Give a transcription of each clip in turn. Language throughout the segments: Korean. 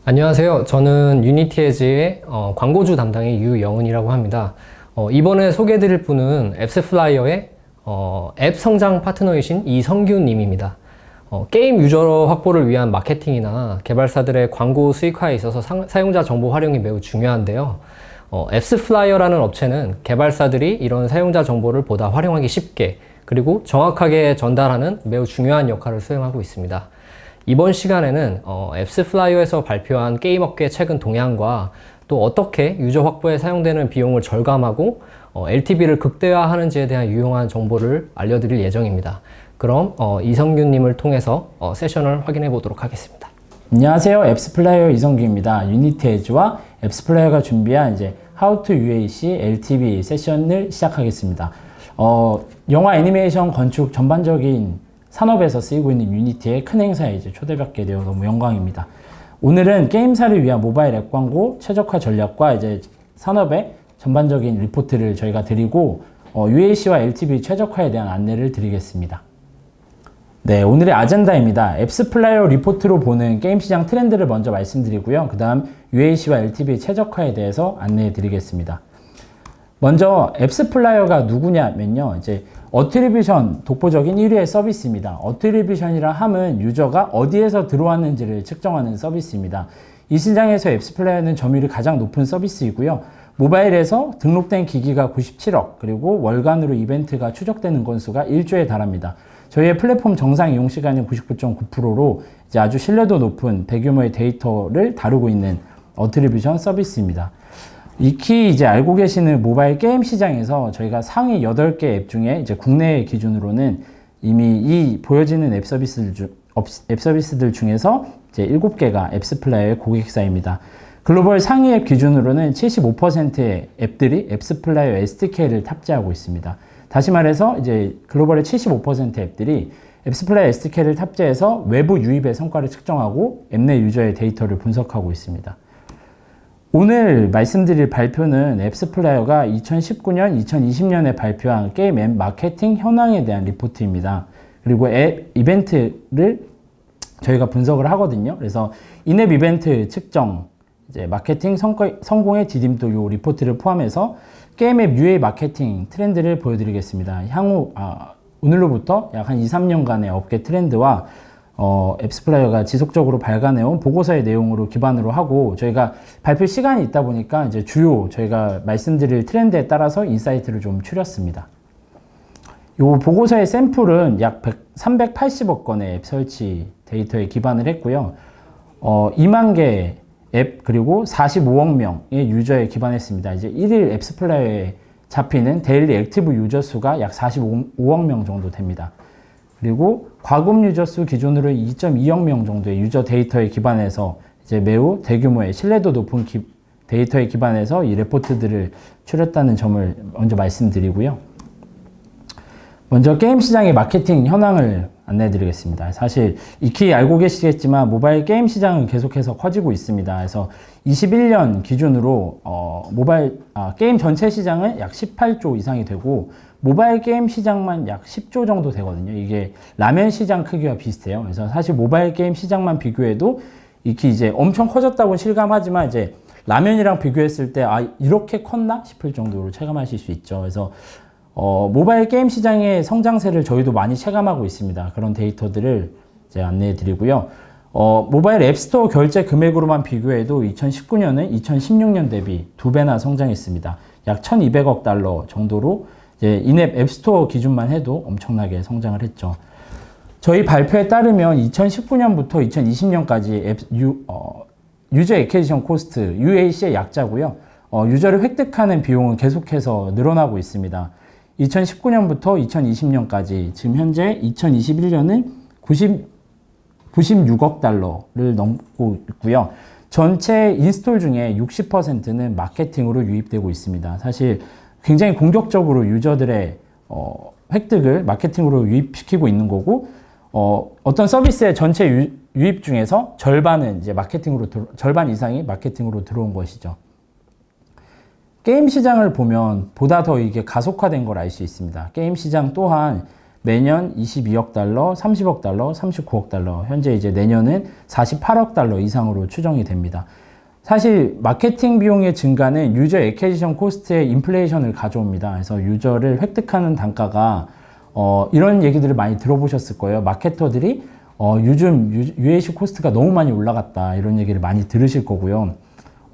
안녕하세요. 저는 유니티에즈의 광고주 담당의 유영은이라고 합니다. 이번에 소개해드릴 분은 앱스플라이어의 앱 성장 파트너이신 이성규님입니다. 게임 유저 확보를 위한 마케팅이나 개발사들의 광고 수익화에 있어서 사용자 정보 활용이 매우 중요한데요. 앱스플라이어라는 업체는 개발사들이 이런 사용자 정보를 보다 활용하기 쉽게 그리고 정확하게 전달하는 매우 중요한 역할을 수행하고 있습니다. 이번 시간에는 앱스플라이어에서 발표한 게임업계 최근 동향과 또 어떻게 유저 확보에 사용되는 비용을 절감하고 LTV를 극대화하는지에 대한 유용한 정보를 알려드릴 예정입니다. 그럼 이성규님을 통해서 세션을 확인해 보도록 하겠습니다. 안녕하세요. 앱스플라이어 이성규입니다. 유니티에즈와 앱스플라이어가 준비한 이제 How to UAC LTV 세션을 시작하겠습니다. 영화 애니메이션 건축 전반적인 산업에서 쓰이고 있는 유니티의 큰 행사에 이제 초대받게 되어 너무 영광입니다. 오늘은 게임사를 위한 모바일 앱 광고 최적화 전략과 이제 산업의 전반적인 리포트를 저희가 드리고 UAC와 LTV 최적화에 대한 안내를 드리겠습니다. 네, 오늘의 아젠다입니다. 앱스플라이어 리포트로 보는 게임 시장 트렌드를 먼저 말씀드리고요. 그 다음 UAC와 LTV 최적화에 대해서 안내해 드리겠습니다. 먼저 앱스플라이어가 누구냐면요. 이제 어트리뷰션 독보적인 1위의 서비스입니다. 어트리뷰션이라 함은 유저가 어디에서 들어왔는지를 측정하는 서비스입니다. 이 시장에서 앱스플라이어는 점유율이 가장 높은 서비스이고요. 모바일에서 등록된 기기가 97억, 그리고 월간으로 이벤트가 추적되는 건수가 1조에 달합니다. 저희의 플랫폼 정상 이용 시간은 99.9%로 이제 아주 신뢰도 높은 대규모의 데이터를 다루고 있는 어트리뷰션 서비스입니다. 익히 이제 알고 계시는 모바일 게임 시장에서 저희가 상위 8개 앱 중에 이제 국내 기준으로는 이미 이 보여지는 앱 서비스들 중에서 이제 7개가 앱스플라이어의 고객사입니다. 글로벌 상위 앱 기준으로는 75%의 앱들이 앱스플라이어 SDK를 탑재하고 있습니다. 다시 말해서 이제 글로벌의 75% 앱들이 앱스플라이어 SDK를 탑재해서 외부 유입의 성과를 측정하고 앱 내 유저의 데이터를 분석하고 있습니다. 오늘 말씀드릴 발표는 앱스플라이어가 2019년, 2020년에 발표한 게임 앱 마케팅 현황에 대한 리포트입니다. 그리고 앱 이벤트를 저희가 분석을 하거든요. 그래서 인앱 이벤트 측정, 이제 마케팅 성공의 디딤돌 요 리포트를 포함해서 게임 앱 UA 마케팅 트렌드를 보여드리겠습니다. 향후 오늘로부터 약 한 2, 3년간의 업계 트렌드와 앱스플라이어가 지속적으로 발간해온 보고서의 내용으로 기반으로 하고 저희가 발표 시간이 있다 보니까 이제 주요 저희가 말씀드릴 트렌드에 따라서 인사이트를 좀 추렸습니다. 이 보고서의 샘플은 약 380억 건의 앱 설치 데이터에 기반을 했고요. 2만 개 앱 그리고 45억 명의 유저에 기반했습니다. 이제 1일 앱스플라이어에 잡히는 데일리 액티브 유저 수가 약 45억 명 정도 됩니다. 그리고 과금 유저 수 기준으로 2.2억 명 정도의 유저 데이터에 기반해서 이제 매우 대규모의 신뢰도 높은 데이터에 기반해서 이 레포트들을 추렸다는 점을 먼저 말씀드리고요. 먼저 게임 시장의 마케팅 현황을 안내해 드리겠습니다. 사실 익히 알고 계시겠지만 모바일 게임 시장은 계속해서 커지고 있습니다. 그래서 21년 기준으로 게임 전체 시장은 약 18조 이상이 되고 모바일 게임 시장만 약 10조 정도 되거든요. 이게 라면 시장 크기와 비슷해요. 그래서 사실 모바일 게임 시장만 비교해도 익히 이제 엄청 커졌다고 실감하지만 이제 라면이랑 비교했을 때 이렇게 컸나 싶을 정도로 체감하실 수 있죠. 그래서 모바일 게임 시장의 성장세를 저희도 많이 체감하고 있습니다. 그런 데이터들을 이제 안내해 드리고요. 모바일 앱스토어 결제 금액으로만 비교해도 2019년은 2016년 대비 2배나 성장했습니다. 약 1200억 달러 정도로 이제 인앱 앱스토어 기준만 해도 엄청나게 성장을 했죠. 저희 발표에 따르면 2019년부터 2020년까지 유저 애퀴지션 코스트, UAC의 약자고요. 유저를 획득하는 비용은 계속해서 늘어나고 있습니다. 2019년부터 2020년까지 지금 현재 2021년은 96억 달러를 넘고 있고요. 전체 인스톨 중에 60%는 마케팅으로 유입되고 있습니다. 사실 굉장히 공격적으로 유저들의 획득을 마케팅으로 유입시키고 있는 거고 어떤 서비스의 전체 유입 중에서 절반 이상이 마케팅으로 들어온 것이죠. 게임 시장을 보면 보다 더 이게 가속화된 걸 알 수 있습니다. 게임 시장 또한 매년 22억 달러, 30억 달러, 39억 달러, 현재 이제 내년은 48억 달러 이상으로 추정이 됩니다. 사실 마케팅 비용의 증가는 유저 애퀴지션 코스트의 인플레이션을 가져옵니다. 그래서 유저를 획득하는 단가가 이런 얘기들을 많이 들어보셨을 거예요. 마케터들이 요즘 UAC 코스트가 너무 많이 올라갔다 이런 얘기를 많이 들으실 거고요.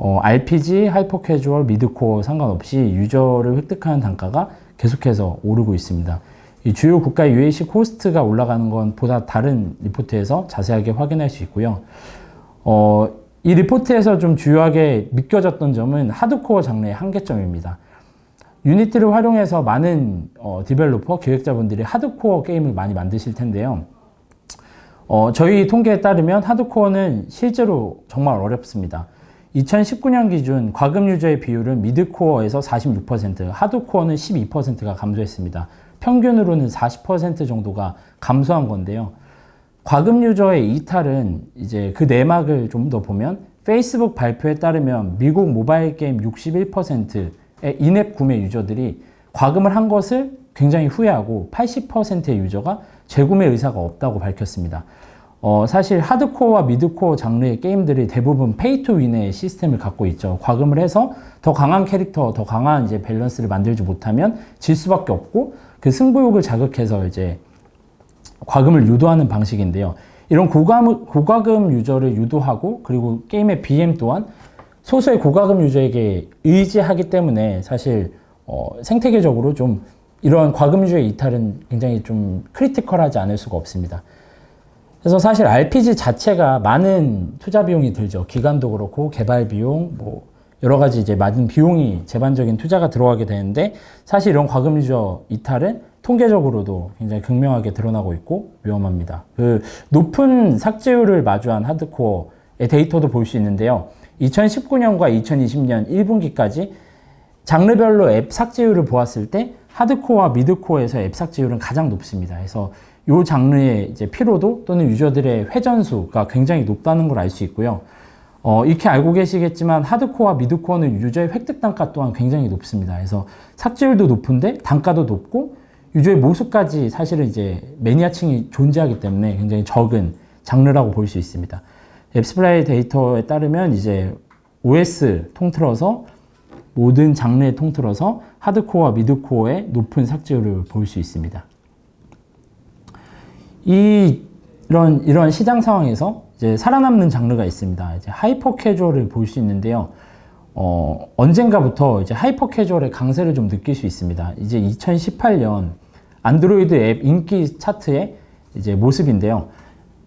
RPG, 하이퍼 캐주얼, 미드코어 상관없이 유저를 획득하는 단가가 계속해서 오르고 있습니다. 이 주요 국가의 UAC 코스트가 올라가는 건 보다 다른 리포트에서 자세하게 확인할 수 있고요. 이 리포트에서 좀 주요하게 믿겨졌던 점은 하드코어 장르의 한계점입니다. 유니티를 활용해서 많은 디벨로퍼, 기획자분들이 하드코어 게임을 많이 만드실 텐데요. 저희 통계에 따르면 하드코어는 실제로 정말 어렵습니다. 2019년 기준 과금 유저의 비율은 미드코어에서 46%, 하드코어는 12%가 감소했습니다. 평균으로는 40% 정도가 감소한 건데요. 과금 유저의 이탈은 이제 그 내막을 좀 더 보면 페이스북 발표에 따르면 미국 모바일 게임 61%의 인앱 구매 유저들이 과금을 한 것을 굉장히 후회하고 80%의 유저가 재구매 의사가 없다고 밝혔습니다. 사실 하드코어와 미드코어 장르의 게임들이 대부분 페이 투 윈의 시스템을 갖고 있죠. 과금을 해서 더 강한 캐릭터, 더 강한 이제 밸런스를 만들지 못하면 질 수밖에 없고 그 승부욕을 자극해서 이제 과금을 유도하는 방식인데요. 이런 고과금 유저를 유도하고 그리고 게임의 BM 또한 소수의 고과금 유저에게 의지하기 때문에 사실 생태계적으로 좀 이런 과금 유저의 이탈은 굉장히 좀 크리티컬하지 않을 수가 없습니다. 그래서 사실 RPG 자체가 많은 투자 비용이 들죠. 기간도 그렇고 개발 비용, 뭐 여러 가지 이제 많은 비용이 제반적인 투자가 들어가게 되는데 사실 이런 과금 유저 이탈은 통계적으로도 굉장히 극명하게 드러나고 있고 위험합니다. 그 높은 삭제율을 마주한 하드코어의 데이터도 볼 수 있는데요. 2019년과 2020년 1분기까지 장르별로 앱 삭제율을 보았을 때 하드코어와 미드코어에서 앱 삭제율은 가장 높습니다. 그래서 이 장르의 이제 피로도 또는 유저들의 회전수가 굉장히 높다는 걸 알 수 있고요. 이렇게 알고 계시겠지만 하드코어와 미드코어는 유저의 획득 단가 또한 굉장히 높습니다. 그래서 삭제율도 높은데 단가도 높고 유저의 모수까지 사실은 이제 매니아층이 존재하기 때문에 굉장히 적은 장르라고 볼 수 있습니다. 앱스플라이 데이터에 따르면 이제 OS 통틀어서 모든 장르에 통틀어서 하드코어와 미드코어의 높은 삭제율을 볼 수 있습니다. 이런 시장 상황에서 이제 살아남는 장르가 있습니다. 이제 하이퍼 캐주얼을 볼 수 있는데요. 언젠가부터 이제 하이퍼 캐주얼의 강세를 좀 느낄 수 있습니다. 이제 2018년 안드로이드 앱 인기 차트의 이제 모습인데요.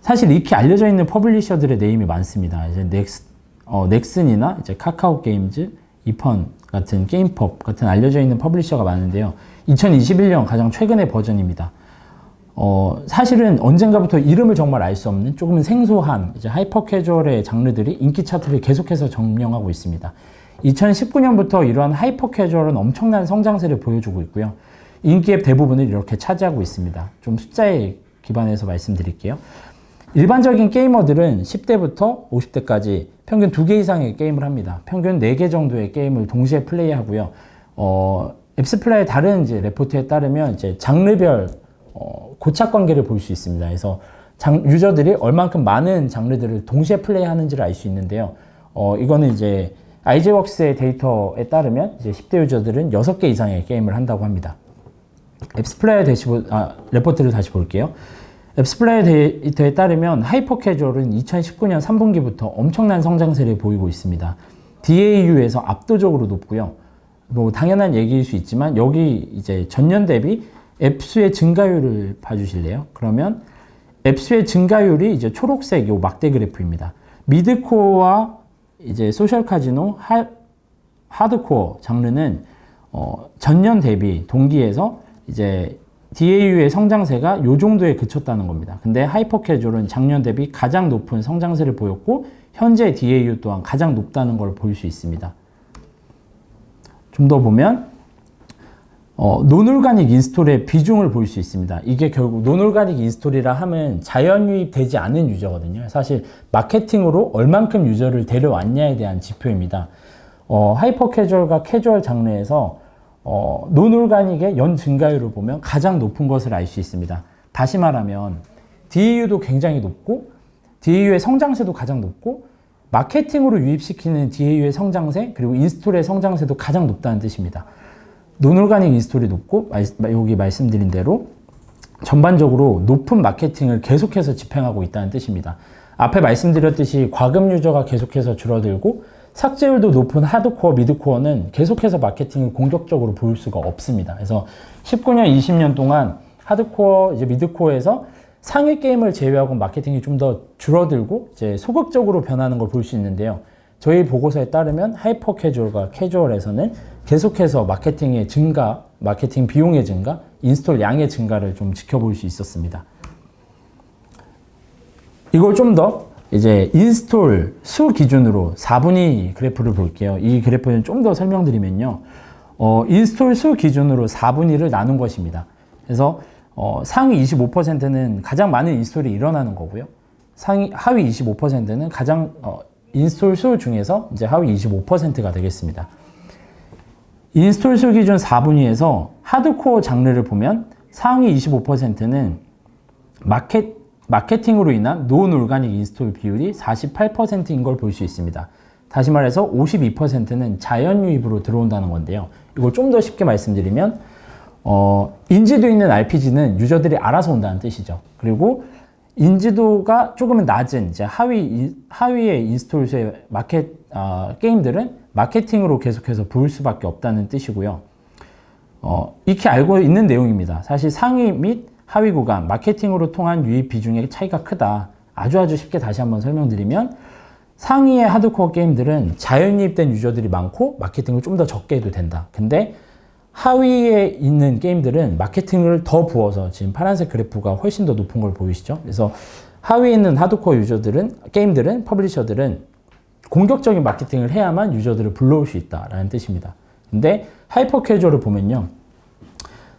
사실 익히 알려져 있는 퍼블리셔들의 네임이 많습니다. 이제 넥슨이나 이제 카카오 게임즈, 이펀 같은 게임펍 같은 알려져 있는 퍼블리셔가 많은데요. 2021년 가장 최근의 버전입니다. 사실은 언젠가부터 이름을 정말 알 수 없는 조금은 생소한 이제 하이퍼 캐주얼의 장르들이 인기 차트를 계속해서 점령하고 있습니다. 2019년부터 이러한 하이퍼 캐주얼은 엄청난 성장세를 보여주고 있고요. 인기 앱 대부분을 이렇게 차지하고 있습니다. 좀 숫자에 기반해서 말씀드릴게요. 일반적인 게이머들은 10대부터 50대까지 평균 2개 이상의 게임을 합니다. 평균 4개 정도의 게임을 동시에 플레이하고요. 앱스플라이의 다른 이제 레포트에 따르면 이제 장르별 고착 관계를 볼 수 있습니다. 그래서 유저들이 얼만큼 많은 장르들을 동시에 플레이하는지를 알 수 있는데요. 이거는 이제 아이즈웍스의 데이터에 따르면 이제 10대 유저들은 6개 이상의 게임을 한다고 합니다. 앱스플라이어 레포트를 다시 볼게요. 앱스플라이어 데이터에 따르면 하이퍼 캐주얼은 2019년 3분기부터 엄청난 성장세를 보이고 있습니다. DAU에서 압도적으로 높고요. 뭐 당연한 얘기일 수 있지만 여기 이제 전년 대비 앱수의 증가율을 봐주실래요? 그러면 앱수의 증가율이 이제 초록색 요 막대 그래프입니다. 미드코어와 이제 소셜 카지노, 하드코어 장르는 전년 대비 동기에서 이제 DAU의 성장세가 요 정도에 그쳤다는 겁니다. 근데 하이퍼 캐주얼은 작년 대비 가장 높은 성장세를 보였고 현재 DAU 또한 가장 높다는 걸 볼 수 있습니다. 좀 더 보면 논올가닉 인스톨의 비중을 볼 수 있습니다. 이게 결국 논올가닉 인스톨이라 하면 자연 유입되지 않은 유저거든요. 사실 마케팅으로 얼만큼 유저를 데려왔냐에 대한 지표입니다. 하이퍼 캐주얼과 캐주얼 장르에서 논올가닉의 연 증가율을 보면 가장 높은 것을 알 수 있습니다. 다시 말하면 DAU도 굉장히 높고 DAU의 성장세도 가장 높고 마케팅으로 유입시키는 DAU의 성장세 그리고 인스톨의 성장세도 가장 높다는 뜻입니다. 논올가닉 인스톨이 높고 여기 말씀드린 대로 전반적으로 높은 마케팅을 계속해서 집행하고 있다는 뜻입니다. 앞에 말씀드렸듯이 과금 유저가 계속해서 줄어들고 삭제율도 높은 하드코어, 미드코어는 계속해서 마케팅을 공격적으로 보일 수가 없습니다. 그래서 19년, 20년 동안 하드코어, 이제 미드코어에서 상위 게임을 제외하고 마케팅이 좀 더 줄어들고 이제 소극적으로 변하는 걸 볼 수 있는데요. 저희 보고서에 따르면 하이퍼 캐주얼과 캐주얼에서는 계속해서 마케팅의 증가, 마케팅 비용의 증가, 인스톨 양의 증가를 좀 지켜볼 수 있었습니다. 이걸 좀 더 이제 인스톨 수 기준으로 4분위 그래프를 볼게요. 이 그래프는 좀 더 설명드리면요. 인스톨 수 기준으로 4분위를 나눈 것입니다. 그래서 상위 25%는 가장 많은 인스톨이 일어나는 거고요. 하위 25%는 가장 인스톨 수 중에서 이제 하위 25%가 되겠습니다. 인스톨 수 기준 4분위에서 하드코어 장르를 보면 상위 25%는 마케팅으로 인한 논올가닉 인스톨 비율이 48%인 걸 볼 수 있습니다. 다시 말해서 52%는 자연 유입으로 들어온다는 건데요. 이걸 좀 더 쉽게 말씀드리면 인지도 있는 RPG는 유저들이 알아서 온다는 뜻이죠. 그리고 인지도가 조금은 낮은 이제 하위의 인스톨수의 게임들은 마케팅으로 계속해서 부을 수밖에 없다는 뜻이고요. 익히 알고 있는 내용입니다. 사실 상위 및 하위 구간, 마케팅으로 통한 유입 비중의 차이가 크다. 아주 쉽게 다시 한번 설명드리면 상위의 하드코어 게임들은 자연 유입된 유저들이 많고 마케팅을 좀 더 적게 해도 된다. 근데 하위에 있는 게임들은 마케팅을 더 부어서 지금 파란색 그래프가 훨씬 더 높은 걸 보이시죠? 그래서 하위에 있는 하드코어 게임들은, 퍼블리셔들은 공격적인 마케팅을 해야만 유저들을 불러올 수 있다라는 뜻입니다. 근데 하이퍼 캐주얼을 보면요.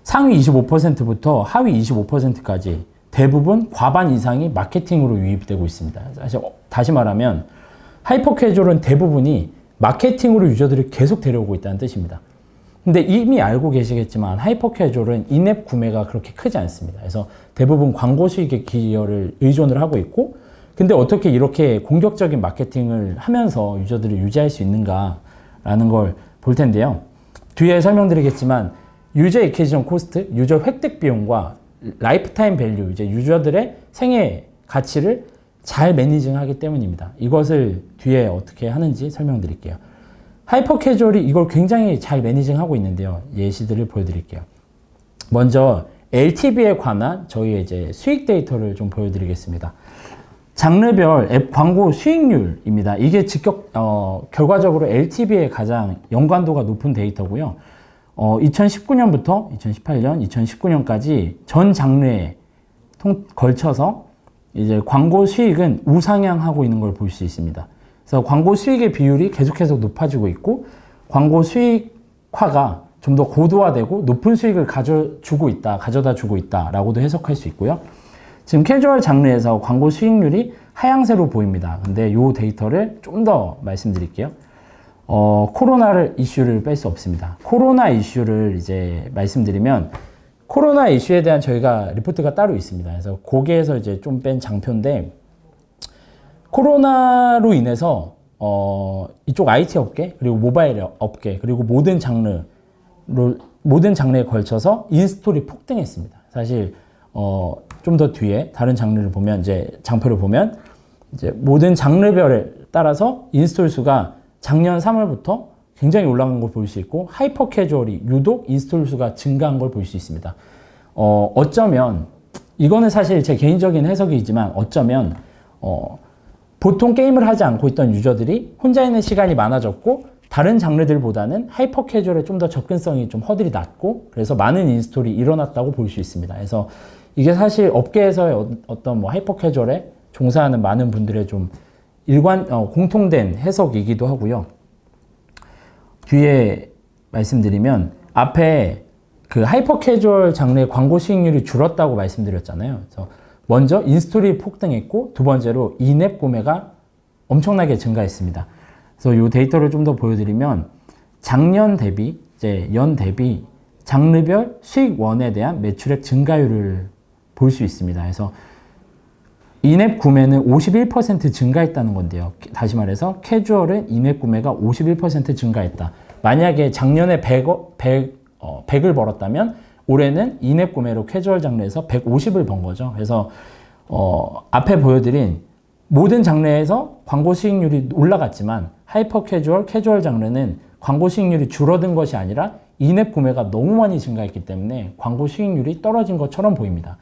상위 25%부터 하위 25%까지 대부분 과반 이상이 마케팅으로 유입되고 있습니다. 사실 다시 말하면 하이퍼 캐주얼은 대부분이 마케팅으로 유저들을 계속 데려오고 있다는 뜻입니다. 근데 이미 알고 계시겠지만 하이퍼 캐주얼은 인앱 구매가 그렇게 크지 않습니다. 그래서 대부분 광고 수익의 기여를 의존을 하고 있고 근데 어떻게 이렇게 공격적인 마케팅을 하면서 유저들을 유지할 수 있는가라는 걸 볼 텐데요. 뒤에 설명드리겠지만 유저 애퀴지션 코스트, 유저 획득 비용과 라이프타임 밸류, 이제 유저들의 생애 가치를 잘 매니징하기 때문입니다. 이것을 뒤에 어떻게 하는지 설명드릴게요. 하이퍼 캐주얼이 이걸 굉장히 잘 매니징하고 있는데요. 예시들을 보여드릴게요. 먼저 LTV에 관한 저희의 이제 수익 데이터를 좀 보여드리겠습니다. 장르별 앱 광고 수익률입니다. 이게 결과적으로 LTV에 가장 연관도가 높은 데이터고요. 2019년부터 2018년, 2019년까지 전 장르에 걸쳐서 이제 광고 수익은 우상향하고 있는 걸 볼 수 있습니다. 그래서 광고 수익의 비율이 계속해서 높아지고 있고 광고 수익화가 좀 더 고도화되고 높은 수익을 가져다 주고 있다라고도 해석할 수 있고요. 지금 캐주얼 장르에서 광고 수익률이 하향세로 보입니다. 근데 이 데이터를 좀 더 말씀드릴게요. 코로나 이슈를 뺄 수 없습니다. 코로나 이슈를 이제 말씀드리면 코로나 이슈에 대한 저희가 리포트가 따로 있습니다. 그래서 거기에서 이제 좀 뺀 장표인데 코로나로 인해서 이쪽 IT 업계 그리고 모바일 업계 그리고 모든 장르에 걸쳐서 인스톨이 폭등했습니다. 사실 좀 더 뒤에 다른 장르를 보면 이제 장표를 보면 이제 모든 장르별에 따라서 인스톨 수가 작년 3월부터 굉장히 올라간 걸 볼 수 있고 하이퍼 캐주얼이 유독 인스톨 수가 증가한 걸 볼 수 있습니다. 어쩌면 이거는 사실 제 개인적인 해석이지만 어쩌면 보통 게임을 하지 않고 있던 유저들이 혼자 있는 시간이 많아졌고 다른 장르들보다는 하이퍼 캐주얼에 좀 더 접근성이 좀 허들이 낮고 그래서 많은 인스톨이 일어났다고 볼 수 있습니다. 그래서 이게 사실 업계에서의 어떤 뭐 하이퍼 캐주얼에 종사하는 많은 분들의 좀 공통된 해석이기도 하고요. 뒤에 말씀드리면 앞에 그 하이퍼 캐주얼 장르의 광고 수익률이 줄었다고 말씀드렸잖아요. 그래서 먼저 인스톨이 폭등했고 두 번째로 인앱 구매가 엄청나게 증가했습니다. 그래서 이 데이터를 좀 더 보여드리면 작년 대비 때 연 대비 장르별 수익원에 대한 매출액 증가율을 볼 수 있습니다. 그래서 인앱 구매는 51% 증가했다는 건데요. 다시 말해서 캐주얼은 인앱 구매가 51% 증가했다. 만약에 작년에 100을 벌었다면 올해는 인앱 구매로 캐주얼 장르에서 150을 번 거죠. 그래서 앞에 보여드린 모든 장르에서 광고 수익률이 올라갔지만 하이퍼 캐주얼, 캐주얼 장르는 광고 수익률이 줄어든 것이 아니라 인앱 구매가 너무 많이 증가했기 때문에 광고 수익률이 떨어진 것처럼 보입니다.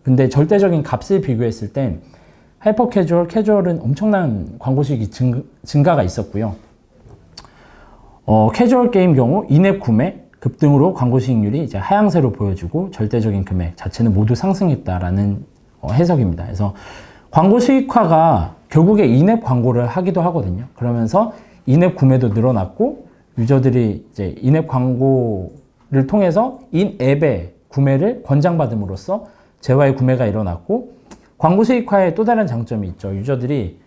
근데 절대적인 값을 비교했을 땐 하이퍼 캐주얼, 캐주얼은 엄청난 광고 수익이 증가가 있었고요. 캐주얼 게임 경우 인앱 구매 급등으로 광고 수익률이 이제 하향세로 보여주고 절대적인 금액 자체는 모두 상승했다라는 해석입니다. 그래서 광고 수익화가 결국에 인앱 광고를 하기도 하거든요. 그러면서 인앱 구매도 늘어났고 유저들이 이제 인앱 광고를 통해서 인앱의 구매를 권장받음으로써 재화의 구매가 일어났고 광고 수익화의 또 다른 장점이 있죠. 유저들이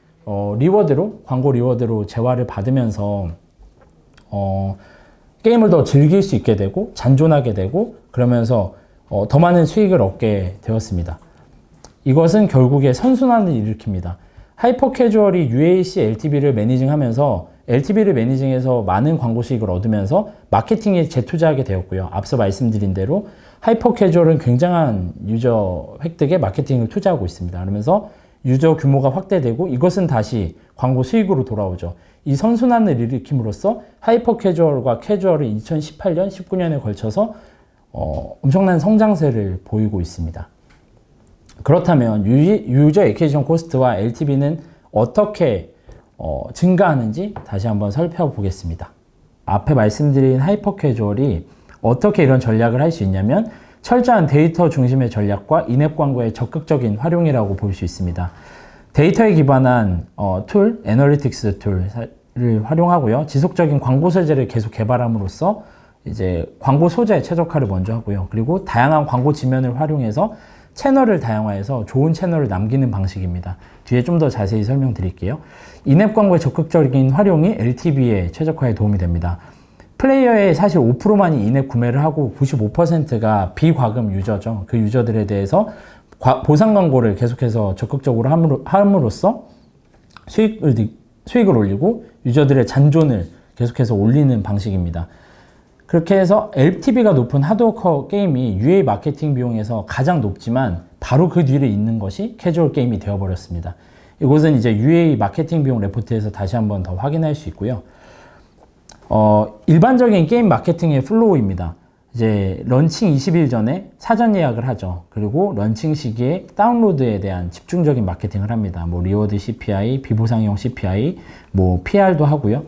리워드로 광고 리워드로 재화를 받으면서 게임을 더 즐길 수 있게 되고 잔존하게 되고 그러면서 더 많은 수익을 얻게 되었습니다. 이것은 결국에 선순환을 일으킵니다. 하이퍼 캐주얼이 UAC LTV를 매니징하면서 LTV를 매니징해서 많은 광고 수익을 얻으면서 마케팅에 재투자하게 되었고요. 앞서 말씀드린 대로 하이퍼 캐주얼은 굉장한 유저 획득에 마케팅을 투자하고 있습니다. 그러면서 유저 규모가 확대되고 이것은 다시 광고 수익으로 돌아오죠. 이 선순환을 일으킴으로써 하이퍼 캐주얼과 캐주얼이 2018년, 19년에 걸쳐서 엄청난 성장세를 보이고 있습니다. 그렇다면 유저 애퀴지션 코스트와 LTV는 어떻게 증가하는지 다시 한번 살펴보겠습니다. 앞에 말씀드린 하이퍼 캐주얼이 어떻게 이런 전략을 할 수 있냐면 철저한 데이터 중심의 전략과 인앱 광고의 적극적인 활용이라고 볼 수 있습니다. 데이터에 기반한 툴, 애널리틱스 툴을 활용하고요. 지속적인 광고 소재를 계속 개발함으로써 이제 광고 소재 최적화를 먼저 하고요. 그리고 다양한 광고 지면을 활용해서 채널을 다양화해서 좋은 채널을 남기는 방식입니다. 뒤에 좀 더 자세히 설명드릴게요. 인앱 광고의 적극적인 활용이 LTV의 최적화에 도움이 됩니다. 플레이어의 사실 5%만이 인앱 구매를 하고 95%가 비과금 유저죠. 그 유저들에 대해서 보상 광고를 계속해서 적극적으로 함으로써 수익을 올리고 유저들의 잔존을 계속해서 올리는 방식입니다. 그렇게 해서 LTV가 높은 하드워커 게임이 UA 마케팅 비용에서 가장 높지만 바로 그 뒤를 잇는 것이 캐주얼 게임이 되어버렸습니다. 이것은 이제 UA 마케팅 비용 레포트에서 다시 한번 더 확인할 수 있고요. 일반적인 게임 마케팅의 플로우입니다. 이제 런칭 20일 전에 사전 예약을 하죠. 그리고 런칭 시기에 다운로드에 대한 집중적인 마케팅을 합니다. 뭐 리워드 CPI, 비보상형 CPI, 뭐 PR도 하고요.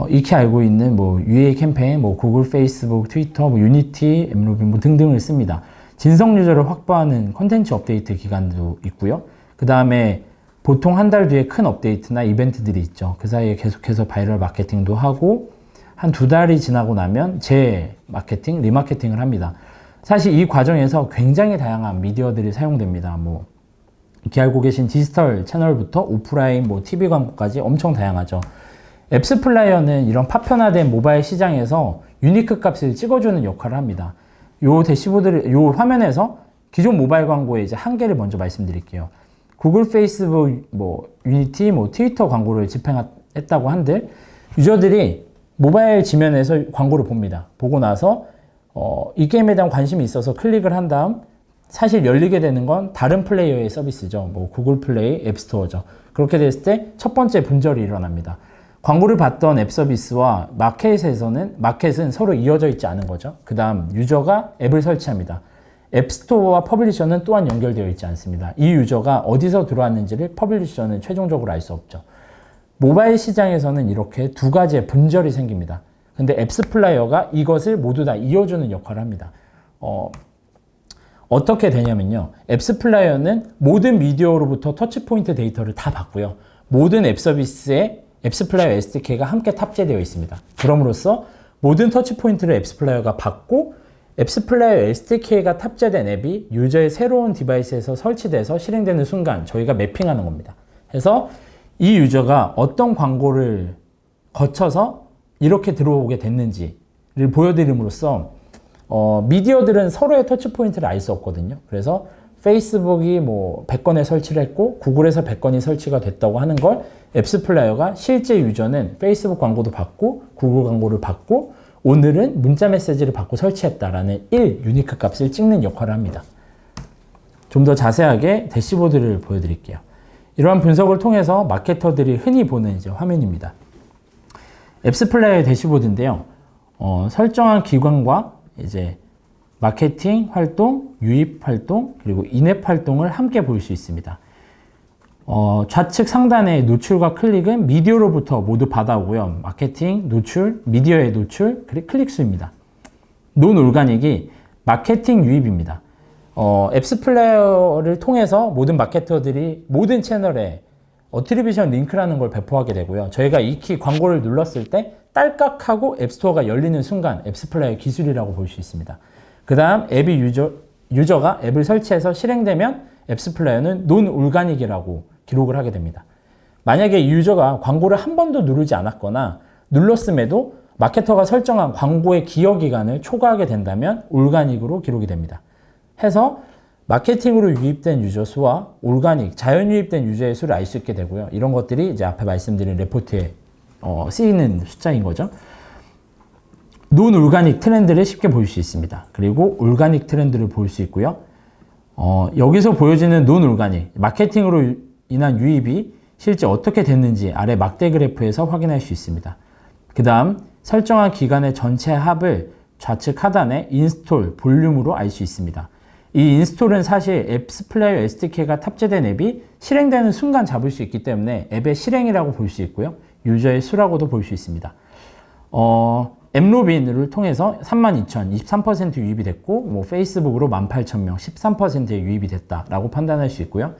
익히 알고 있는 뭐 UA 캠페인, 뭐 구글, 페이스북, 트위터, 뭐 유니티, 엠로빈 뭐 등등을 씁니다. 진성 유저를 확보하는 콘텐츠 업데이트 기간도 있고요. 그 다음에 보통 한 달 뒤에 큰 업데이트나 이벤트들이 있죠. 그 사이에 계속해서 바이럴 마케팅도 하고 한 2달이 지나고 나면 재마케팅, 리마케팅을 합니다. 사실 이 과정에서 굉장히 다양한 미디어들이 사용됩니다. 뭐 이렇게 알고 계신 디지털 채널부터 오프라인, 뭐 TV 광고까지 엄청 다양하죠. 앱스플라이어는 이런 파편화된 모바일 시장에서 유니크 값을 찍어주는 역할을 합니다. 요 대시보드를, 요 화면에서 기존 모바일 광고의 이제 한계를 먼저 말씀드릴게요. 구글, 페이스북, 뭐 유니티, 뭐 트위터 광고를 집행했다고 한들 유저들이 모바일 지면에서 광고를 봅니다. 보고 나서 이 게임에 대한 관심이 있어서 클릭을 한 다음 사실 열리게 되는 건 다른 플레이어의 서비스죠. 뭐 구글 플레이, 앱스토어죠. 그렇게 됐을 때 첫 번째 분절이 일어납니다. 광고를 받던 앱 서비스와 마켓은 서로 이어져 있지 않은 거죠. 그 다음 유저가 앱을 설치합니다. 앱스토어와 퍼블리셔는 또한 연결되어 있지 않습니다. 이 유저가 어디서 들어왔는지를 퍼블리셔는 최종적으로 알 수 없죠. 모바일 시장에서는 이렇게 두 가지의 분절이 생깁니다. 근데 앱스플라이어가 이것을 모두 다 이어주는 역할을 합니다. 어떻게 되냐면요. 앱스플라이어는 모든 미디어로부터 터치포인트 데이터를 다 받고요. 모든 앱 서비스에 앱스플라이어 SDK가 함께 탑재되어 있습니다. 그럼으로써 모든 터치포인트를 앱스플라이어가 받고 앱스플라이어 SDK가 탑재된 앱이 유저의 새로운 디바이스에서 설치돼서 실행되는 순간 저희가 매핑하는 겁니다. 그래서 이 유저가 어떤 광고를 거쳐서 이렇게 들어오게 됐는지 보여드림으로써 미디어들은 서로의 터치포인트를 알 수 없거든요. 그래서 페이스북이 뭐 100건에 설치를 했고 구글에서 100건이 설치가 됐다고 하는 걸 앱스플라이어가 실제 유저는 페이스북 광고도 받고 구글 광고를 받고 오늘은 문자 메시지를 받고 설치했다라는 1 유니크 값을 찍는 역할을 합니다. 좀 더 자세하게 대시보드를 보여드릴게요. 이러한 분석을 통해서 마케터들이 흔히 보는 이제 화면입니다. 앱스플라이어의 대시보드인데요. 설정한 기관과 이제 마케팅 활동, 유입 활동, 그리고 인앱 활동을 함께 볼 수 있습니다. 좌측 상단의 노출과 클릭은 미디어로부터 모두 받아오고요. 마케팅, 노출, 미디어의 노출, 그리고 클릭수입니다. 논 올가닉이 마케팅 유입입니다. 앱스플레이어를 통해서 모든 마케터들이 모든 채널에 어트리뷰션 링크라는 걸 배포하게 되고요. 저희가 이 키 광고를 눌렀을 때 딸깍하고 앱스토어가 열리는 순간 앱스플레이어 기술이라고 볼 수 있습니다. 그 다음 앱이 유저가 앱을 설치해서 실행되면 앱스플레이어는 논 올가닉이라고 기록을 하게 됩니다. 만약에 유저가 광고를 한 번도 누르지 않았거나 눌렀음에도 마케터가 설정한 광고의 기여 기간을 초과하게 된다면 올가닉으로 기록이 됩니다. 해서 마케팅으로 유입된 유저 수와 올가닉, 자연 유입된 유저의 수를 알 수 있게 되고요. 이런 것들이 이제 앞에 말씀드린 레포트에 쓰이는 숫자인 거죠. 논 올가닉 트렌드를 쉽게 볼 수 있습니다. 그리고 올가닉 트렌드를 볼 수 있고요. 여기서 보여지는 논 올가닉, 마케팅으로 인한 유입이 실제 어떻게 됐는지 아래 막대 그래프에서 확인할 수 있습니다. 그 다음 설정한 기간의 전체 합을 좌측 하단에 인스톨, 볼륨으로 알 수 있습니다. 이 인스톨은 사실 앱스플레이어 SDK가 탑재된 앱이 실행되는 순간 잡을 수 있기 때문에 앱의 실행이라고 볼 수 있고요. 유저의 수라고도 볼 수 있습니다. 앱로빈을 통해서 32,000, 23% 유입이 됐고 뭐 페이스북으로 18,000명, 13%의 유입이 됐다라고 판단할 수 있고요.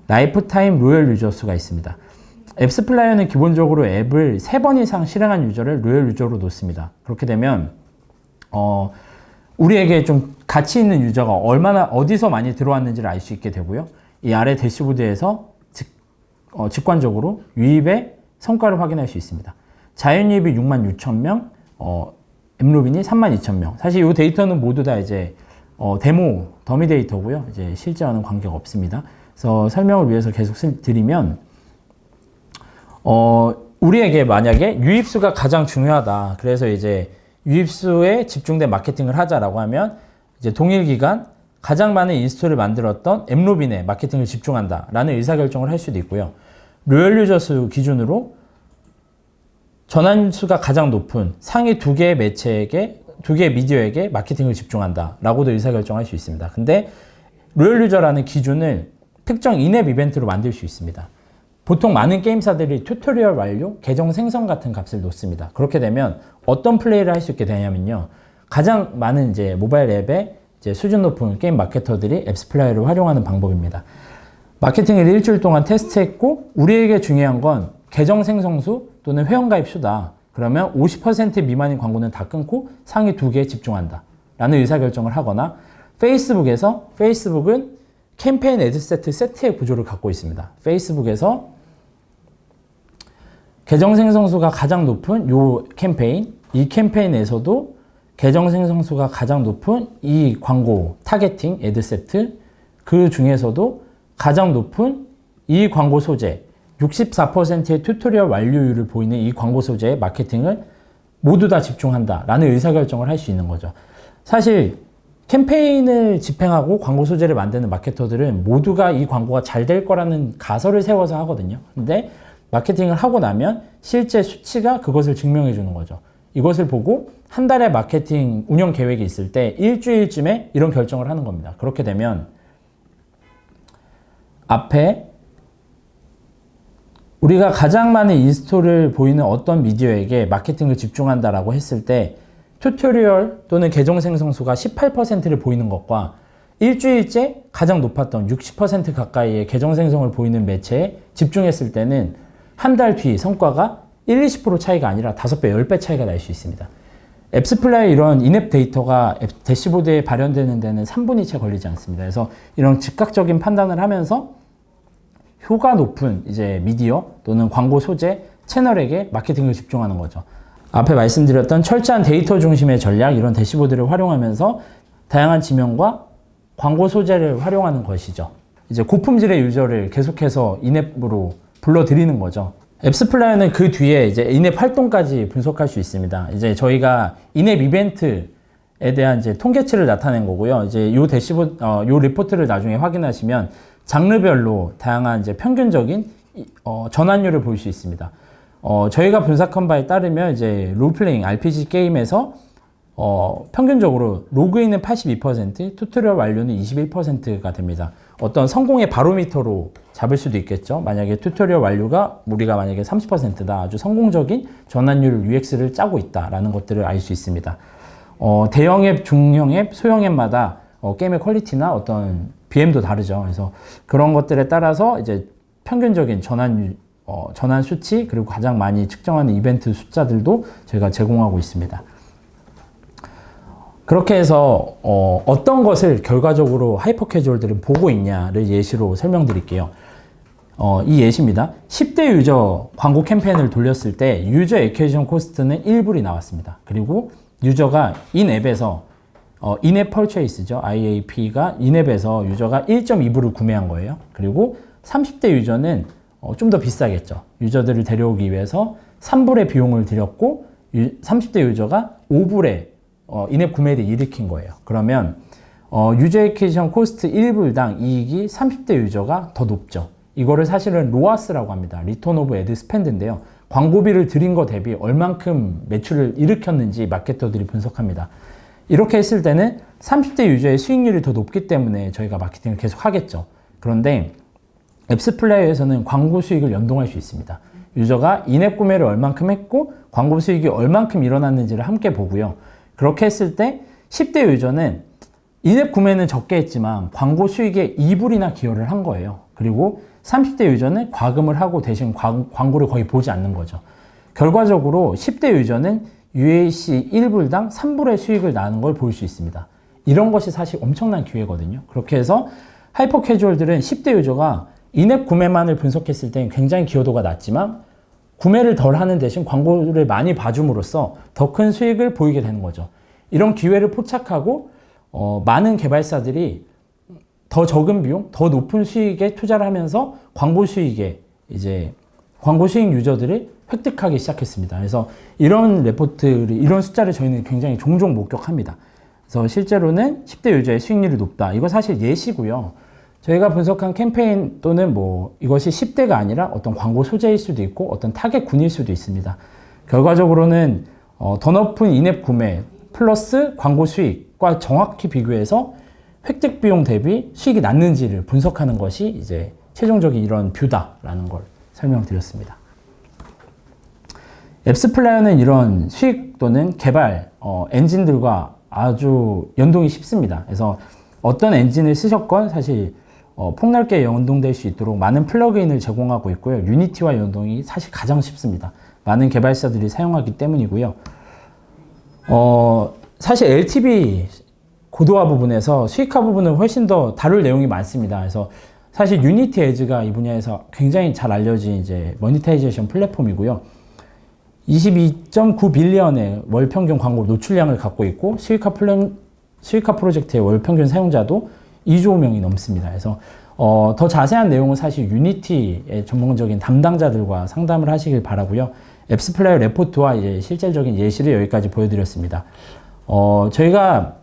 라이프타임 로열 유저 수가 있습니다. 앱스플라이어는 기본적으로 앱을 3번 이상 실행한 유저를 로열 유저로 놓습니다. 그렇게 되면 우리에게 좀 가치 있는 유저가 얼마나 어디서 많이 들어왔는지를 알 수 있게 되고요. 이 아래 대시보드에서 직관적으로 유입의 성과를 확인할 수 있습니다. 자연 유입이 66,000명, 앱로빈이 32,000명. 사실 이 데이터는 모두 다 이제 데모, 더미 데이터고요. 이제 실제와는 관계가 없습니다. 그래서 설명을 위해서 계속 드리면 우리에게 만약에 유입수가 가장 중요하다. 그래서 이제 유입수에 집중된 마케팅을 하자라고 하면 이제 동일 기간 가장 많은 인스톨을 만들었던 앱로빈에 마케팅을 집중한다라는 의사결정을 할 수도 있고요. 로열 유저 수 기준으로 전환수가 가장 높은 상위 2개의 매체에게 2개의 미디어에게 마케팅을 집중한다라고도 의사결정할 수 있습니다. 근데 로열 유저라는 기준을 특정 인앱 이벤트로 만들 수 있습니다. 보통 많은 게임사들이 튜토리얼 완료, 계정 생성 같은 값을 놓습니다. 그렇게 되면 어떤 플레이를 할 수 있게 되냐면요. 가장 많은 이제 모바일 앱에 이제 수준 높은 게임 마케터들이 앱스플라이어를 활용하는 방법입니다. 마케팅을 일주일 동안 테스트했고 우리에게 중요한 건 계정 생성수 또는 회원가입 수다. 그러면 50% 미만인 광고는 다 끊고 상위 2개에 집중한다. 라는 의사결정을 하거나 페이스북은 캠페인 애드세트 세트의 구조를 갖고 있습니다. 페이스북에서 계정 생성수가 가장 높은 이 캠페인에서도 계정 생성수가 가장 높은 이 광고 타겟팅 애드세트 그 중에서도 가장 높은 이 광고 소재 64%의 튜토리얼 완료율을 보이는 이 광고 소재의 마케팅을 모두 다 집중한다라는 의사결정을 할 수 있는 거죠. 사실 캠페인을 집행하고 광고 소재를 만드는 마케터들은 모두가 이 광고가 잘 될 거라는 가설을 세워서 하거든요. 근데 마케팅을 하고 나면 실제 수치가 그것을 증명해 주는 거죠. 이것을 보고 한 달의 마케팅 운영 계획이 있을 때 일주일쯤에 이런 결정을 하는 겁니다. 그렇게 되면 앞에 우리가 가장 많은 인스톨을 보이는 어떤 미디어에게 마케팅을 집중한다라고 했을 때 튜토리얼 또는 계정 생성수가 18%를 보이는 것과 일주일째 가장 높았던 60% 가까이의 계정 생성을 보이는 매체에 집중했을 때는 한 달 뒤 성과가 1, 20% 차이가 아니라 5배, 10배 차이가 날 수 있습니다. 앱스플라이어 이런 인앱 데이터가 대시보드에 발현되는 데는 3분의 2채 걸리지 않습니다. 그래서 이런 즉각적인 판단을 하면서 효과 높은 이제 미디어 또는 광고 소재 채널에게 마케팅을 집중하는 거죠. 앞에 말씀드렸던 철저한 데이터 중심의 전략, 이런 대시보드를 활용하면서 다양한 지명과 광고 소재를 활용하는 것이죠. 이제 고품질의 유저를 계속해서 인앱으로 불러들이는 거죠. 앱스플라이어는 그 뒤에 이제 인앱 활동까지 분석할 수 있습니다. 이제 저희가 인앱 이벤트에 대한 이제 통계치를 나타낸 거고요. 이제 요 대시보드, 요 리포트를 나중에 확인하시면 장르별로 다양한 이제 평균적인 전환율을 볼 수 있습니다. 저희가 분석한 바에 따르면 이제 롤플레잉 RPG 게임에서 평균적으로 로그인은 82%, 튜토리얼 완료는 21%가 됩니다. 어떤 성공의 바로미터로 잡을 수도 있겠죠. 만약에 튜토리얼 완료가 우리가 만약에 30%다, 아주 성공적인 전환율 UX를 짜고 있다라는 것들을 알 수 있습니다. 대형 앱, 중형 앱, 소형 앱마다 게임의 퀄리티나 어떤 BM도 다르죠. 그래서 그런 것들에 따라서 이제 평균적인 전환 수치, 그리고 가장 많이 측정하는 이벤트 숫자들도 저희가 제공하고 있습니다. 그렇게 해서 어떤 것을 결과적으로 하이퍼 캐주얼들은 보고 있냐를 예시로 설명드릴게요. 이 예시입니다. 10대 유저 광고 캠페인을 돌렸을 때 유저 애퀴지션 코스트는 1불이 나왔습니다. 그리고 유저가 인앱에서 인앱 퍼체이스죠. IAP가 인앱에서 유저가 1.2불을 구매한 거예요. 그리고 30대 유저는 좀 더 비싸겠죠. 유저들을 데려오기 위해서 3불의 비용을 들였고 30대 유저가 5불의 인앱 구매를 일으킨 거예요. 그러면 유저 애퀴지션 코스트 1불당 이익이 30대 유저가 더 높죠. 이거를 사실은 로아스라고 합니다. 리턴 오브 애드 스펜드인데요. 광고비를 들인 거 대비 얼만큼 매출을 일으켰는지 마케터들이 분석합니다. 이렇게 했을 때는 30대 유저의 수익률이 더 높기 때문에 저희가 마케팅을 계속 하겠죠. 그런데 앱스플라이어에서는 광고 수익을 연동할 수 있습니다. 유저가 인앱 구매를 얼만큼 했고 광고 수익이 얼만큼 일어났는지를 함께 보고요. 그렇게 했을 때 10대 유저는 인앱 구매는 적게 했지만 광고 수익에 2불이나 기여를 한 거예요. 그리고 30대 유저는 과금을 하고 대신 광고를 거의 보지 않는 거죠. 결과적으로 10대 유저는 UAC 1불당 3불의 수익을 나는 걸 볼 수 있습니다. 이런 것이 사실 엄청난 기회거든요. 그렇게 해서 하이퍼 캐주얼들은 10대 유저가 인앱 구매만을 분석했을 때 굉장히 기여도가 낮지만 구매를 덜 하는 대신 광고를 많이 봐줌으로써 더 큰 수익을 보이게 되는 거죠. 이런 기회를 포착하고 많은 개발사들이 더 적은 비용, 더 높은 수익에 투자를 하면서 광고 수익에 이제 광고 수익 유저들을 획득하기 시작했습니다. 그래서 이런 레포트를, 이런 숫자를 저희는 굉장히 종종 목격합니다. 그래서 실제로는 10대 유저의 수익률이 높다. 이거 사실 예시고요. 저희가 분석한 캠페인 또는 뭐 이것이 10대가 아니라 어떤 광고 소재일 수도 있고 어떤 타겟군일 수도 있습니다. 결과적으로는 더 높은 인앱 구매 플러스 광고 수익과 정확히 비교해서 획득 비용 대비 수익이 낮는지를 분석하는 것이 이제 최종적인 이런 뷰다라는 걸 설명드렸습니다. 앱스플라이어는 이런 수익 또는 개발 엔진들과 아주 연동이 쉽습니다. 그래서 어떤 엔진을 쓰셨건 사실 폭넓게 연동될 수 있도록 많은 플러그인을 제공하고 있고요. 유니티와 연동이 사실 가장 쉽습니다. 많은 개발사들이 사용하기 때문이고요. 사실 LTV 고도화 부분에서 수익화 부분은 훨씬 더 다룰 내용이 많습니다. 그래서 사실 유니티 에즈가 이 분야에서 굉장히 잘 알려진 이제 모니타이제이션 플랫폼이고요. 22.9 빌리언의 월 평균 광고 노출량을 갖고 있고 수익화 프로젝트의 월 평균 사용자도 2조 명이 넘습니다. 그래서 더 자세한 내용은 사실 유니티의 전문적인 담당자들과 상담을 하시길 바라고요. 앱스플라이어 레포트와 이제 실질적인 예시를 여기까지 보여드렸습니다. 저희가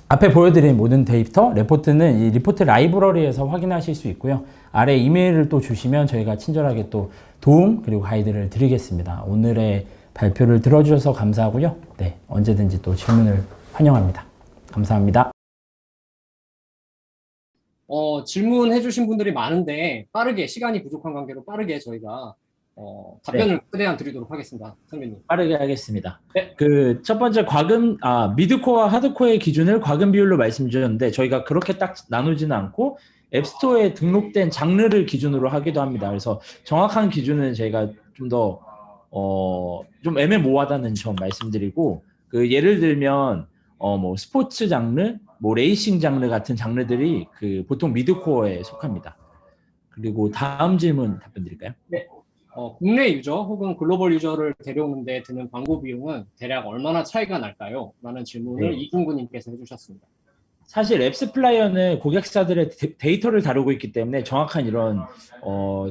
앞에 보여드린 모든 데이터, 레포트는 이 리포트 라이브러리에서 확인하실 수 있고요. 아래 이메일을 또 주시면 저희가 친절하게 또 도움 그리고 가이드를 드리겠습니다. 오늘의 발표를 들어주셔서 감사하고요. 네, 언제든지 또 질문을 환영합니다. 감사합니다. 질문해주신 분들이 많은데 빠르게 시간이 부족한 관계로 빠르게 저희가 답변을 최대한 드리도록 하겠습니다. 선배님. 빠르게 하겠습니다. 네. 그 첫 번째 미드코어와 하드코어의 기준을 과금 비율로 말씀드렸는데 저희가 그렇게 딱 나누지는 않고 앱스토어에 등록된 장르를 기준으로 하기도 합니다. 그래서 정확한 기준은 저희가 좀 애매모호하다는 점 말씀드리고, 그 예를 들면 뭐 스포츠 장르, 뭐 레이싱 장르 같은 장르들이 그 보통 미드코어에 속합니다. 그리고 다음 질문 답변 드릴까요? 네. 국내 유저 혹은 글로벌 유저를 데려오는데 드는 광고 비용은 대략 얼마나 차이가 날까요? 라는 질문을 네. 이중구님께서 해주셨습니다. 사실 앱스플라이어는 고객사들의 데이터를 다루고 있기 때문에 정확한 이런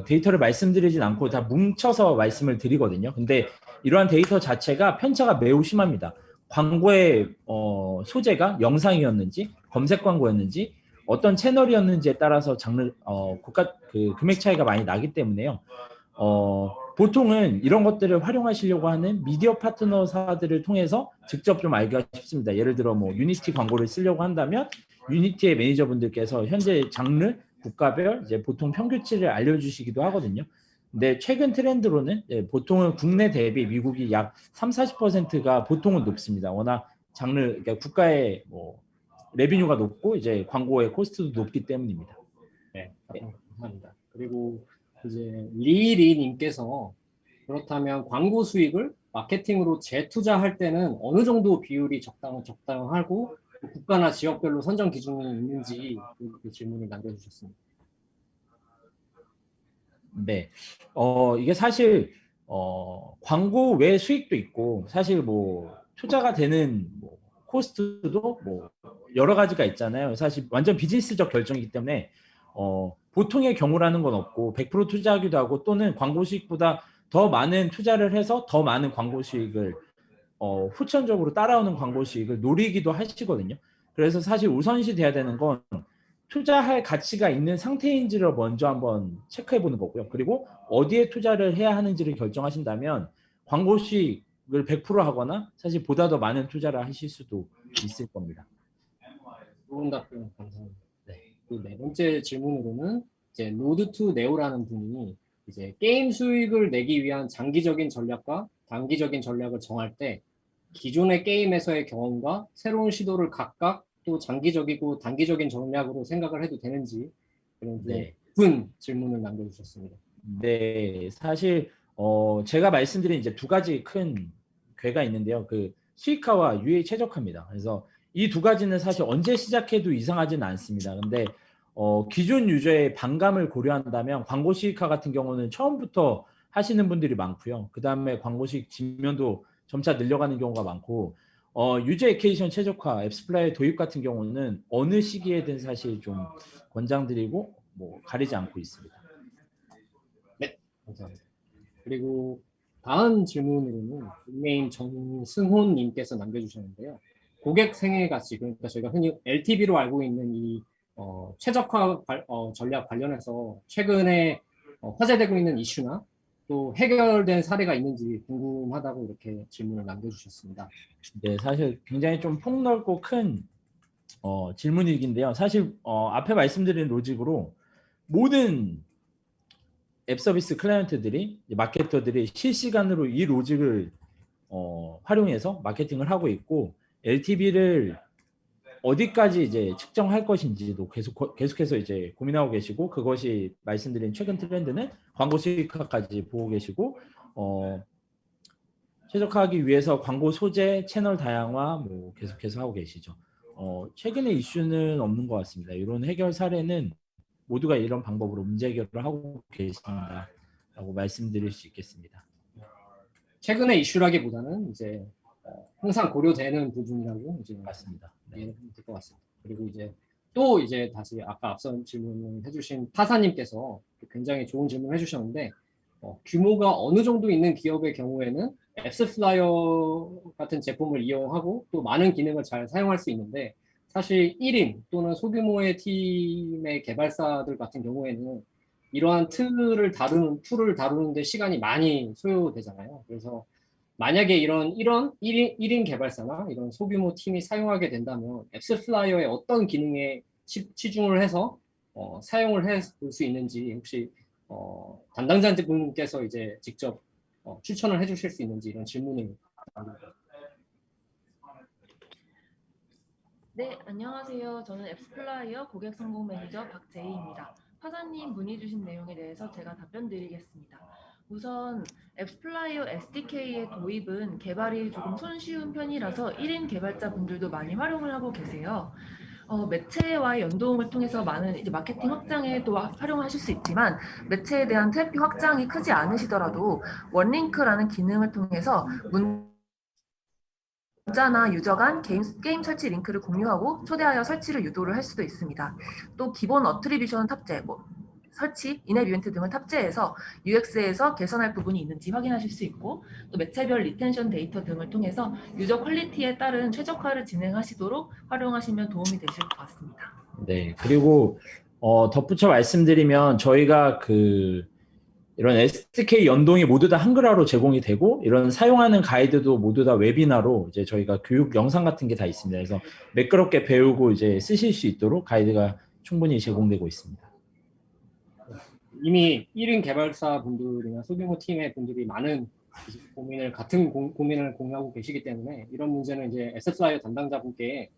데이터를 말씀드리진 않고 다 뭉쳐서 말씀을 드리거든요. 근데 이러한 데이터 자체가 편차가 매우 심합니다. 광고의 소재가 영상이었는지 검색 광고였는지 어떤 채널이었는지에 따라서 장르 그 금액 차이가 많이 나기 때문에요. 보통은 이런 것들을 활용하시려고 하는 미디어 파트너사들을 통해서 직접 좀 알기가 쉽습니다. 예를 들어 뭐 유니티 광고를 쓰려고 한다면 유니티의 매니저분들께서 현재 장르, 국가별 이제 보통 평균치를 알려주시기도 하거든요. 근데 최근 트렌드로는 보통은 국내 대비 미국이 약 3, 40%가 보통은 높습니다. 워낙 장르, 그러니까 국가의 뭐 레비뉴가 높고 이제 광고의 코스트도 높기 때문입니다. 네, 답변 감사합니다. 그리고 이제 리리님께서 그렇다면 광고 수익을 마케팅으로 재투자할 때는 어느 정도 비율이 적당하고 국가나 지역별로 선정 기준이 있는지 이렇게 질문을 남겨주셨습니다. 네. 이게 사실, 광고 외 수익도 있고, 사실 뭐, 투자가 되는 뭐, 코스트도 뭐, 여러 가지가 있잖아요. 사실 완전 비즈니스적 결정이기 때문에, 보통의 경우라는 건 없고, 100% 투자하기도 하고, 또는 광고 수익보다 더 많은 투자를 해서 더 많은 광고 수익을, 후천적으로 따라오는 광고 수익을 노리기도 하시거든요. 그래서 사실 우선시 돼야 되는 건 투자할 가치가 있는 상태인지를 먼저 한번 체크해 보는 거고요. 그리고 어디에 투자를 해야 하는지를 결정하신다면 광고 수익을 100% 하거나 사실 보다 더 많은 투자를 하실 수도 있을 겁니다. 좋은 답변 감사합니다. 네. 그 네 번째 질문으로는 이제 로드 투 네오라는 분이 이제 게임 수익을 내기 위한 장기적인 전략과 단기적인 전략을 정할 때 기존의 게임에서의 경험과 새로운 시도를 각각 또 장기적이고 단기적인 전략으로 생각을 해도 되는지 그런 좀 네. 깊은 질문을 남겨주셨습니다. 네, 사실 제가 말씀드린 이제 두 가지 큰 궤가 있는데요. 그 수익화와 UA 최적화입니다. 그래서 이 두 가지는 사실 언제 시작해도 이상하지는 않습니다. 근데 기존 유저의 반감을 고려한다면 광고 수익화 같은 경우는 처음부터 하시는 분들이 많고요. 그 다음에 광고 수익 지면도 점차 늘려가는 경우가 많고 유저 에케이션 최적화, 앱스플라이 도입 같은 경우는 어느 시기에든 사실 좀 권장드리고 뭐 가리지 않고 있습니다. 네, 감사합니다. 그리고 다음 질문으로는 닉네임 정승훈님께서 남겨주셨는데요. 고객 생애 가치, 그러니까 저희가 흔히 LTV로 알고 있는 이 최적화 전략 관련해서 최근에 화제되고 있는 이슈나 또 해결된 사례가 있는지 궁금하다고 이렇게 질문을 남겨주셨습니다. 네, 사실 굉장히 좀 폭넓고 큰 질문이긴데요. 사실 앞에 말씀드린 로직으로 모든 앱 서비스 클라이언트들이 마케터들이 실시간으로 이 로직을 활용해서 마케팅을 하고 있고 LTV를 어디까지 이제 측정할 것인지도 계속해서 이제 고민하고 계시고 그것이 말씀드린 최근 트렌드는 광고 수익화까지 보고 계시고 최적화하기 위해서 광고 소재, 채널 다양화 뭐 계속해서 하고 계시죠. 최근에 이슈는 없는 것 같습니다. 이런 해결 사례는 모두가 이런 방법으로 문제 해결을 하고 계신다라고 말씀드릴 수 있겠습니다. 최근의 이슈라기보다는 이제 항상 고려되는 부분이라고 이제 맞습니다. 네. 될 것 같습니다. 그리고 이제 또 이제 다시 아까 앞선 질문을 해주신 타사님께서 굉장히 좋은 질문을 해주셨는데 규모가 어느 정도 있는 기업의 경우에는 앱스플라이어 같은 제품을 이용하고 또 많은 기능을 잘 사용할 수 있는데 사실 1인 또는 소규모의 팀의 개발사들 같은 경우에는 이러한 툴을 다루는데 시간이 많이 소요되잖아요. 그래서 만약에 이런 1인 개발사나 이런 소규모 팀이 사용하게 된다면 앱스플라이어의 어떤 기능에 치중을 해서 사용을 해 볼 수 있는지 혹시 담당자분께서 이제 직접 추천을 해주실 수 있는지 이런 질문을 네, 안녕하세요. 저는 앱스플라이어 고객 성공 매니저 박재희입니다. 파사님 문의 주신 내용에 대해서 제가 답변 드리겠습니다. 우선 앱스플라이어 SDK의 도입은 개발이 조금 손쉬운 편이라서 1인 개발자 분들도 많이 활용을 하고 계세요. 매체와의 연동을 통해서 많은 이제 마케팅 확장에 또 활용하실 수 있지만 매체에 대한 트래픽 확장이 크지 않으시더라도 원링크라는 기능을 통해서 문자나 유저 간 게임 설치 링크를 공유하고 초대하여 설치를 유도를 할 수도 있습니다. 또 기본 어트리뷰션 탑재, 설치, 인앱 이벤트 등을 탑재해서 UX에서 개선할 부분이 있는지 확인하실 수 있고 또 매체별 리텐션 데이터 등을 통해서 유저 퀄리티에 따른 최적화를 진행하시도록 활용하시면 도움이 되실 것 같습니다. 네, 그리고 덧붙여 말씀드리면 저희가 이런 SDK 연동이 모두 다 한글화로 제공이 되고 이런 사용하는 가이드도 모두 다 웨비나로 이제 저희가 교육 영상 같은 게 다 있습니다. 그래서 매끄럽게 배우고 이제 쓰실 수 있도록 가이드가 충분히 제공되고 있습니다. 이미 1인 개발사 분들이나 소규모 팀의 분들이 많은 같은 고민을 공유하고 계시기 때문에 이런 문제는 이제 SFlyer 담당자분께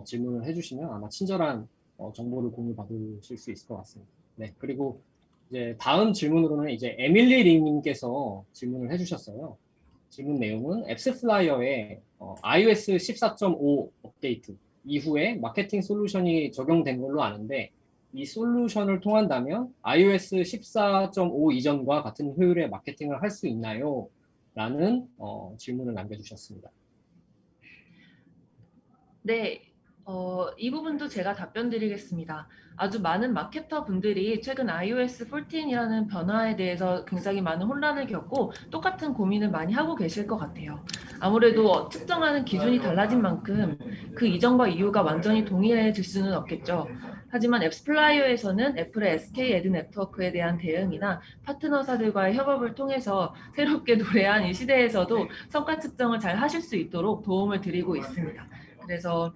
질문을 해주시면 아마 친절한 정보를 공유받으실 수 있을 것 같습니다. 네, 그리고 이제 다음 질문으로는 이제 에밀리 링님께서 질문을 해주셨어요. 질문 내용은 앱스플라이어의 iOS 14.5 업데이트 이후에 마케팅 솔루션이 적용된 걸로 아는데 이 솔루션을 통한다면 iOS 14.5 이전과 같은 효율의 마케팅을 할 수 있나요? 라는 질문을 남겨주셨습니다. 네, 이 부분도 제가 답변 드리겠습니다. 아주 많은 마케터 분들이 최근 iOS 14이라는 변화에 대해서 굉장히 많은 혼란을 겪고 똑같은 고민을 많이 하고 계실 것 같아요. 아무래도 측정하는 기준이 달라진 만큼 그 이전과 이후가 완전히 동일해질 수는 없겠죠. 하지만 앱스플라이어에서는 애플의 SK 애드 네트워크에 대한 대응이나 파트너사들과의 협업을 통해서 새롭게 도래한 이 시대에서도 성과 측정을 잘 하실 수 있도록 도움을 드리고 있습니다. 그래서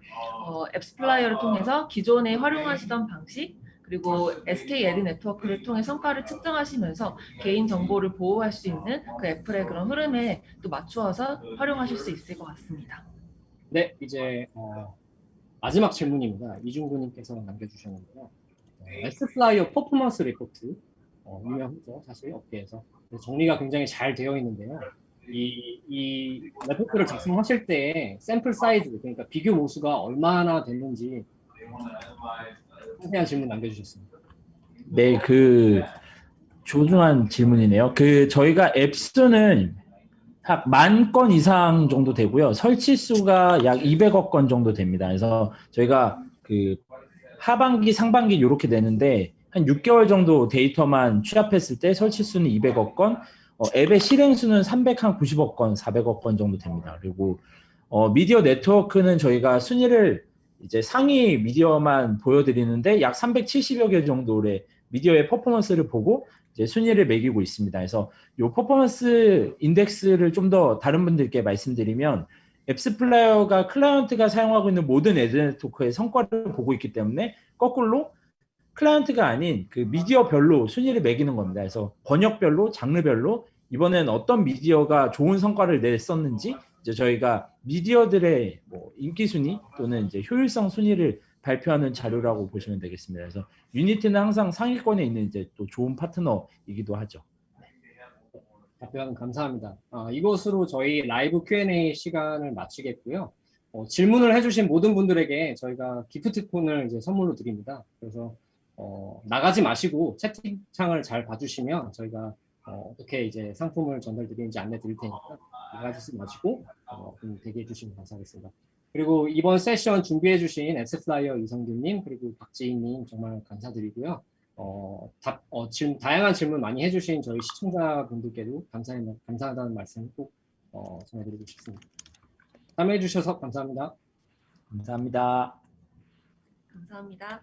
앱스플라이어를 통해서 기존에 활용하시던 방식 그리고 SK 애드 네트워크를 통해 성과를 측정하시면서 개인 정보를 보호할 수 있는 그 애플의 그런 흐름에 또 맞추어서 활용하실 수 있을 것 같습니다. 네, 이제 마지막 질문입니다. 이중구님께서 남겨주셨는데요. 앱스플라이어 퍼포먼스 리포트 유명하죠, 사실 업계에서. 정리가 굉장히 잘 되어 있는데요. 이 레포트를 작성하실 때 샘플 사이즈, 그러니까 비교 모수가 얼마나 됐는지 상세한 질문 남겨주셨습니다. 네, 조중한 질문이네요. 저희가 앱 수는 약 10,000건 이상 정도 되고요. 설치 수가 약 200억 건 정도 됩니다. 그래서 저희가 하반기, 상반기 이렇게 되는데 한 6개월 정도 데이터만 취합했을 때 설치 수는 200억 건, 앱의 실행 수는 390억 건, 400억 건 정도 됩니다. 그리고 미디어 네트워크는 저희가 순위를 이제 상위 미디어만 보여드리는데 약 370여 개 정도의 미디어의 퍼포먼스를 보고 이제 순위를 매기고 있습니다. 그래서 이 퍼포먼스 인덱스를 좀 더 다른 분들께 말씀드리면 앱스플라이어가 클라이언트가 사용하고 있는 모든 애드 네트워크의 성과를 보고 있기 때문에 거꾸로 클라이언트가 아닌 그 미디어별로 순위를 매기는 겁니다. 그래서 번역별로, 장르별로 이번엔 어떤 미디어가 좋은 성과를 냈었는지 이제 저희가 미디어들의 인기 순위 또는 이제 효율성 순위를 발표하는 자료라고 보시면 되겠습니다. 그래서 유니티는 항상 상위권에 있는 이제 또 좋은 파트너이기도 하죠. 답변 감사합니다. 이것으로 저희 라이브 Q&A 시간을 마치겠고요. 질문을 해주신 모든 분들에게 저희가 기프트콘을 이제 선물로 드립니다. 그래서 나가지 마시고 채팅창을 잘 봐주시면 저희가 어떻게 이제 상품을 전달드리는지 안내 드릴 테니까 나가지 마시고 대기해 주시면 감사하겠습니다. 그리고 이번 세션 준비해 주신 앱스플라이어 이성균님 그리고 박지희님 정말 감사드리고요. 다양한 질문 많이 해주신 저희 시청자분들께도 감사하다는 말씀 꼭 전해드리고 싶습니다. 참여해 주셔서 감사합니다. 감사합니다. 감사합니다.